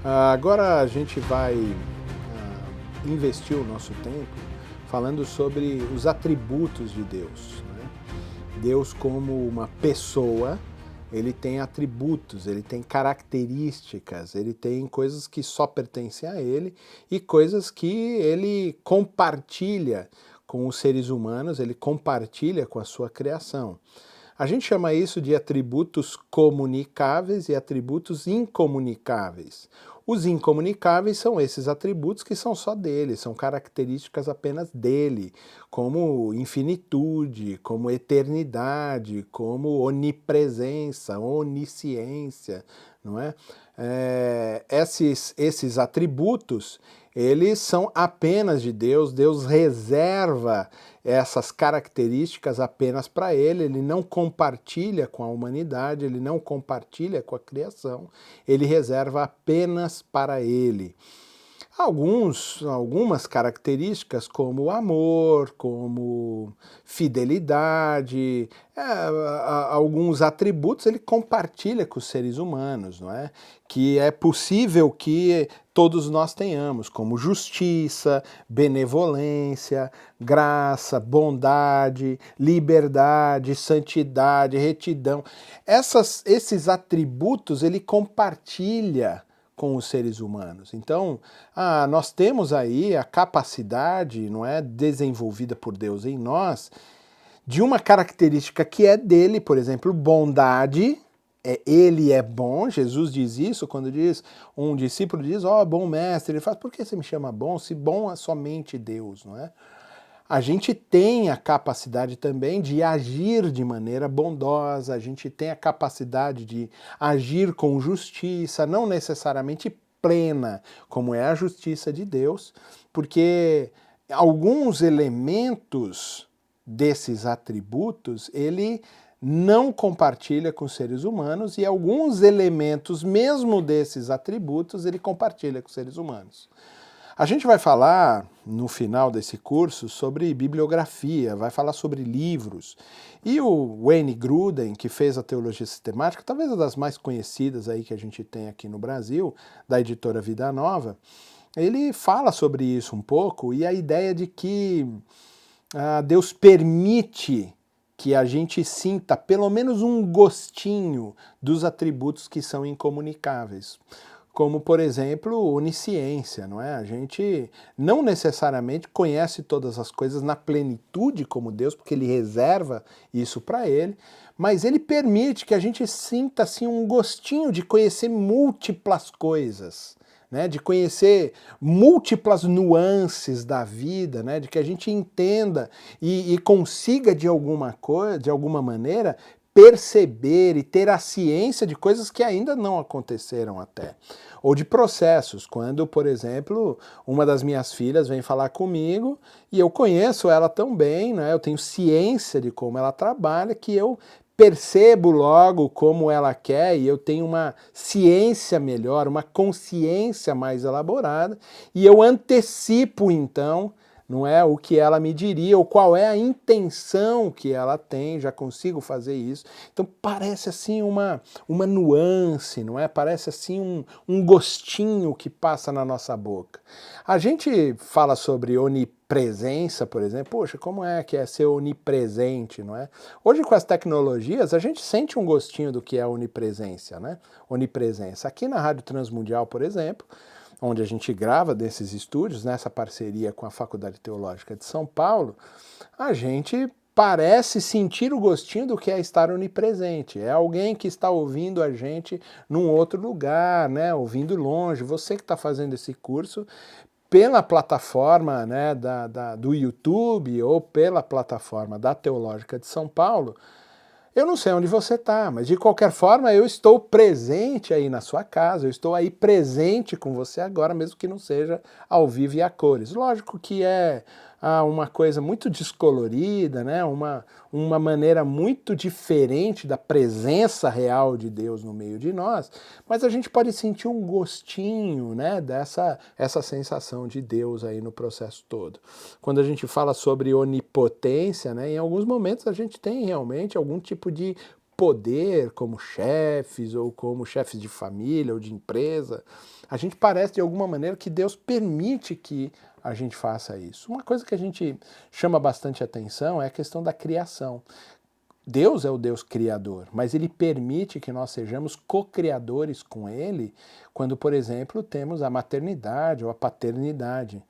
Agora a gente vai investir o nosso tempo falando sobre os atributos de Deus, né? Deus como uma pessoa, ele tem atributos, ele tem características, ele tem coisas que só pertencem a ele e coisas que ele compartilha com os seres humanos, ele compartilha com a sua criação. A gente chama isso de atributos comunicáveis e atributos incomunicáveis. Os incomunicáveis são esses atributos que são só dele, são características apenas dele, como infinitude, como eternidade, como onipresença, onisciência, não é? Esses atributos, eles são apenas de Deus, Deus reserva essas características apenas para ele, ele não compartilha com a humanidade, ele não compartilha com a criação, ele reserva apenas para ele. Algumas características como amor, como fidelidade, alguns atributos ele compartilha com os seres humanos, não é? Que é possível que todos nós tenhamos, como justiça, benevolência, graça, bondade, liberdade, santidade, retidão. Esses atributos ele compartilha com os seres humanos. Então, nós temos aí a capacidade, não é, desenvolvida por Deus em nós, de uma característica que é dele, por exemplo, bondade. Ele é bom, Jesus diz isso, quando diz, um discípulo diz, bom mestre, ele fala, por que você me chama bom, se bom é somente Deus, não é? A gente tem a capacidade também de agir de maneira bondosa, a gente tem a capacidade de agir com justiça, não necessariamente plena, como é a justiça de Deus, porque alguns elementos desses atributos ele não compartilha com os seres humanos e alguns elementos mesmo desses atributos ele compartilha com os seres humanos. A gente vai falar, no final desse curso, sobre bibliografia, vai falar sobre livros. E o Wayne Grudem, que fez a Teologia Sistemática, talvez uma das mais conhecidas aí que a gente tem aqui no Brasil, da editora Vida Nova, ele fala sobre isso um pouco e a ideia de que Deus permite que a gente sinta pelo menos um gostinho dos atributos que são incomunicáveis. Como, por exemplo, onisciência, não é? A gente não necessariamente conhece todas as coisas na plenitude como Deus, porque ele reserva isso para ele, mas ele permite que a gente sinta assim um gostinho de conhecer múltiplas coisas, né? De conhecer múltiplas nuances da vida, né? De que a gente entenda e consiga de alguma maneira perceber e ter a ciência de coisas que ainda não aconteceram até. Ou de processos, quando, por exemplo, uma das minhas filhas vem falar comigo e eu conheço ela tão bem, né? Eu tenho ciência de como ela trabalha, que eu percebo logo como ela quer e eu tenho uma ciência melhor, uma consciência mais elaborada e eu antecipo então, não é, o que ela me diria ou qual é a intenção que ela tem, já consigo fazer isso. Então parece assim uma nuance, não é? Parece assim um gostinho que passa na nossa boca. A gente fala sobre onipresença, por exemplo, poxa, como é que é ser onipresente, não é? Hoje com as tecnologias a gente sente um gostinho do que é onipresença, né? Onipresença. Aqui na Rádio Transmundial, por exemplo, onde a gente grava desses estúdios, nessa parceria com a Faculdade Teológica de São Paulo, a gente parece sentir o gostinho do que é estar onipresente. É alguém que está ouvindo a gente num outro lugar, né, ouvindo longe. Você que está fazendo esse curso pela plataforma, né, do YouTube ou pela plataforma da Teológica de São Paulo, eu não sei onde você está, mas de qualquer forma eu estou presente aí na sua casa, eu estou aí presente com você agora, mesmo que não seja ao vivo e a cores. Lógico que é uma coisa muito descolorida, né? Uma maneira muito diferente da presença real de Deus no meio de nós, mas a gente pode sentir um gostinho, né, essa sensação de Deus aí no processo todo. Quando a gente fala sobre onipotência, né, em alguns momentos a gente tem realmente algum tipo de poder como chefes, ou como chefes de família ou de empresa, a gente parece de alguma maneira que Deus permite que a gente faça isso. Uma coisa que a gente chama bastante atenção é a questão da criação. Deus é o Deus criador, mas ele permite que nós sejamos co-criadores com ele quando, por exemplo, temos a maternidade ou a paternidade.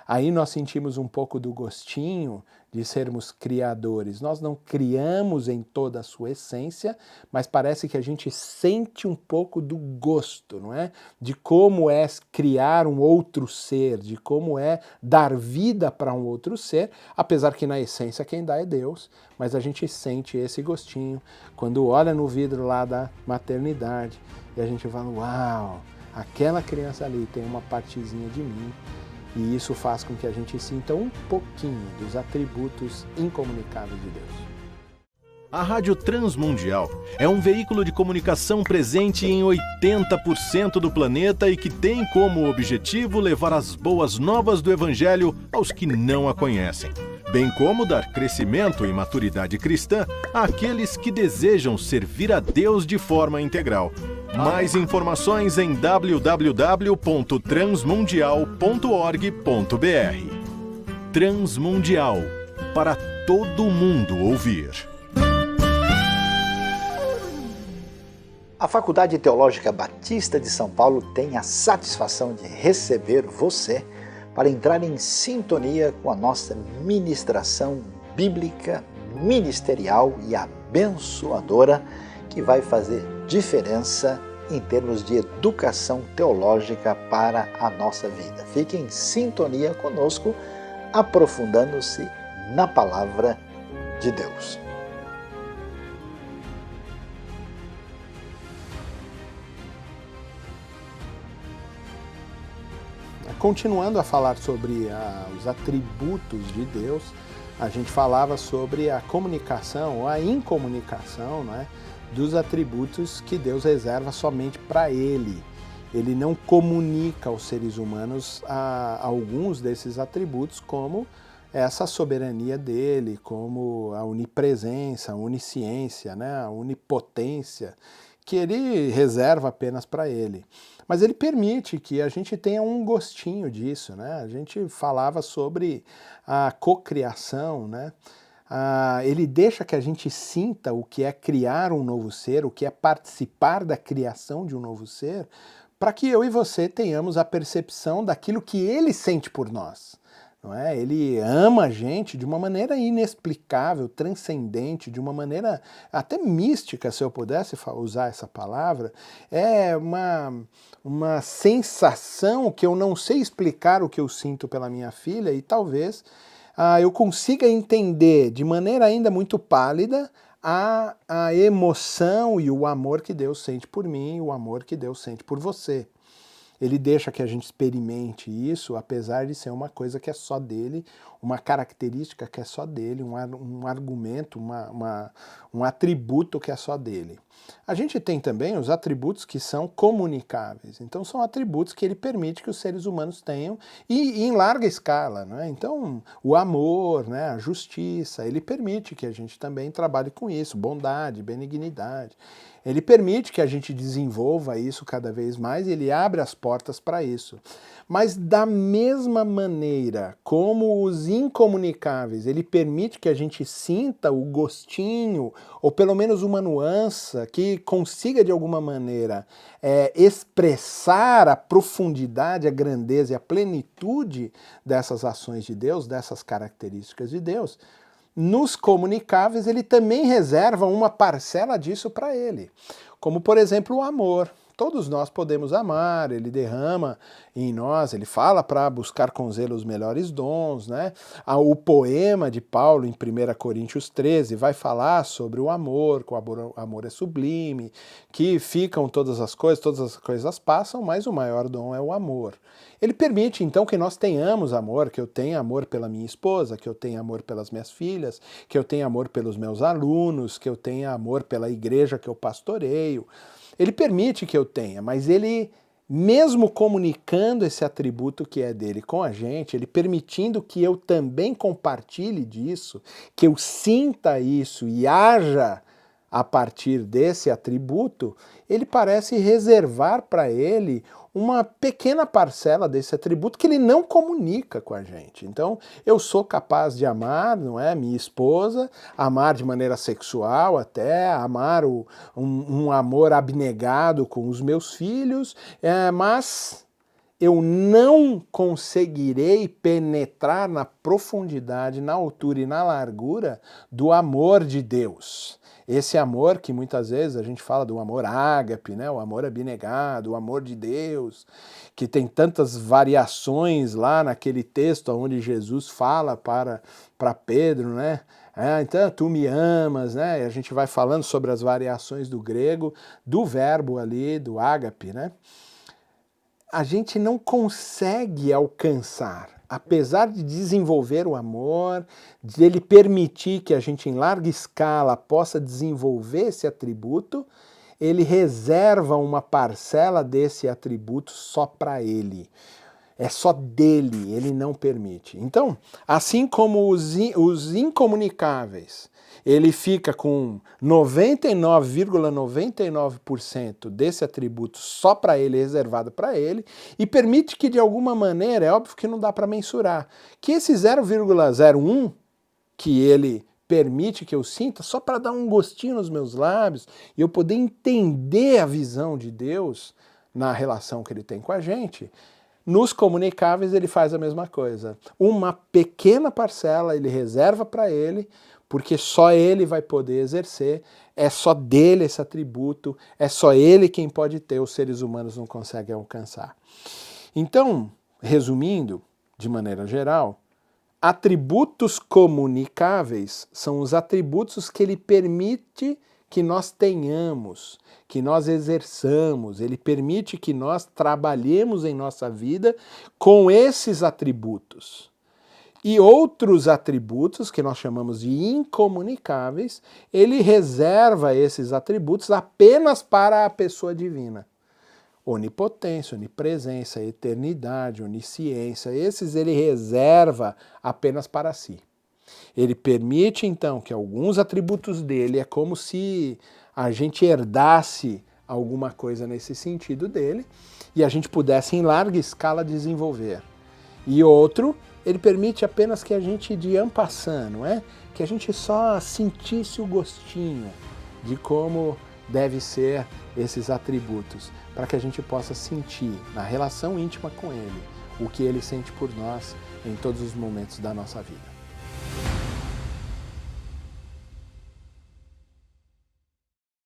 Aí nós sentimos um pouco do gostinho de sermos criadores. Nós não criamos em toda a sua essência, mas parece que a gente sente um pouco do gosto, não é? De como é criar um outro ser, de como é dar vida para um outro ser, apesar que na essência quem dá é Deus, mas a gente sente esse gostinho quando olha no vidro lá da maternidade e a gente fala, uau, aquela criança ali tem uma partezinha de mim. E isso faz com que a gente sinta um pouquinho dos atributos incomunicáveis de Deus. A Rádio Transmundial é um veículo de comunicação presente em 80% do planeta e que tem como objetivo levar as boas novas do Evangelho aos que não a conhecem, bem como dar crescimento e maturidade cristã àqueles que desejam servir a Deus de forma integral. Mais informações em www.transmundial.org.br. Transmundial, para todo mundo ouvir. A Faculdade Teológica Batista de São Paulo tem a satisfação de receber você para entrar em sintonia com a nossa ministração bíblica, ministerial e abençoadora, que vai fazer diferença em termos de educação teológica para a nossa vida. Fique em sintonia conosco, aprofundando-se na palavra de Deus. Continuando a falar sobre os atributos de Deus, a gente falava sobre a comunicação ou a incomunicação, não é? Dos atributos que Deus reserva somente para Ele. Ele não comunica aos seres humanos alguns desses atributos, como essa soberania dele, como a onipresença, a onisciência, né? A onipotência, que ele reserva apenas para ele. Mas ele permite que a gente tenha um gostinho disso, né? A gente falava sobre a cocriação, né? Ele deixa que a gente sinta o que é criar um novo ser, o que é participar da criação de um novo ser, para que eu e você tenhamos a percepção daquilo que ele sente por nós. Não é? Ele ama a gente de uma maneira inexplicável, transcendente, de uma maneira até mística, se eu pudesse usar essa palavra. É uma sensação que eu não sei explicar o que eu sinto pela minha filha e talvez eu consiga entender de maneira ainda muito pálida a emoção e o amor que Deus sente por mim, o amor que Deus sente por você. Ele deixa que a gente experimente isso, apesar de ser uma coisa que é só dele, uma característica que é só dele, um argumento, um atributo que é só dele. A gente tem também os atributos que são comunicáveis. Então são atributos que ele permite que os seres humanos tenham e em larga escala, né? Então o amor, né, a justiça, ele permite que a gente também trabalhe com isso, bondade, benignidade. Ele permite que a gente desenvolva isso cada vez mais e ele abre as portas para isso. Mas da mesma maneira como os incomunicáveis, ele permite que a gente sinta o gostinho, ou pelo menos uma nuance, que consiga de alguma maneira expressar a profundidade, a grandeza e a plenitude dessas ações de Deus, dessas características de Deus. Nos comunicáveis, ele também reserva uma parcela disso para ele, como, por exemplo, o amor. Todos nós podemos amar, ele derrama em nós, ele fala para buscar com zelo os melhores dons, né? O poema de Paulo em 1 Coríntios 13 vai falar sobre o amor, que o amor é sublime, que ficam todas as coisas passam, mas o maior dom é o amor. Ele permite então que nós tenhamos amor, que eu tenha amor pela minha esposa, que eu tenha amor pelas minhas filhas, que eu tenha amor pelos meus alunos, que eu tenha amor pela igreja que eu pastoreio. Ele permite que eu tenha, mas ele, mesmo comunicando esse atributo que é dele com a gente, ele permitindo que eu também compartilhe disso, que eu sinta isso e haja a partir desse atributo, ele parece reservar para ele uma pequena parcela desse atributo que ele não comunica com a gente. Então, eu sou capaz de amar, não é, minha esposa, amar de maneira sexual até, amar um amor abnegado com os meus filhos, mas eu não conseguirei penetrar na profundidade, na altura e na largura do amor de Deus. Esse amor que muitas vezes a gente fala do amor ágape, né? O amor abnegado, o amor de Deus, que tem tantas variações lá naquele texto onde Jesus fala para Pedro, né? Então, tu me amas, né? E a gente vai falando sobre as variações do grego, do verbo ali, do ágape, né? A gente não consegue alcançar, apesar de desenvolver o amor, de ele permitir que a gente em larga escala possa desenvolver esse atributo, ele reserva uma parcela desse atributo só para ele. É só dele, ele não permite. Então, assim como os incomunicáveis, ele fica com 99,99% desse atributo só para ele, reservado para ele, e permite que de alguma maneira, é óbvio que não dá para mensurar, que esse 0,01 que ele permite que eu sinta, só para dar um gostinho nos meus lábios, e eu poder entender a visão de Deus na relação que ele tem com a gente, nos comunicáveis ele faz a mesma coisa. Uma pequena parcela ele reserva para ele, porque só ele vai poder exercer, é só dele esse atributo, é só ele quem pode ter, os seres humanos não conseguem alcançar. Então, resumindo, de maneira geral, atributos comunicáveis são os atributos que ele permite que nós tenhamos, que nós exerçamos, ele permite que nós trabalhemos em nossa vida com esses atributos. E outros atributos, que nós chamamos de incomunicáveis, ele reserva esses atributos apenas para a pessoa divina. Onipotência, onipresença, eternidade, onisciência, esses ele reserva apenas para si. Ele permite, então, que alguns atributos dele, é como se a gente herdasse alguma coisa nesse sentido dele, e a gente pudesse, em larga escala, desenvolver. E outro, ele permite apenas que a gente, de en passant, não é? Que a gente só sentisse o gostinho de como deve ser esses atributos, para que a gente possa sentir, na relação íntima com ele, o que ele sente por nós em todos os momentos da nossa vida.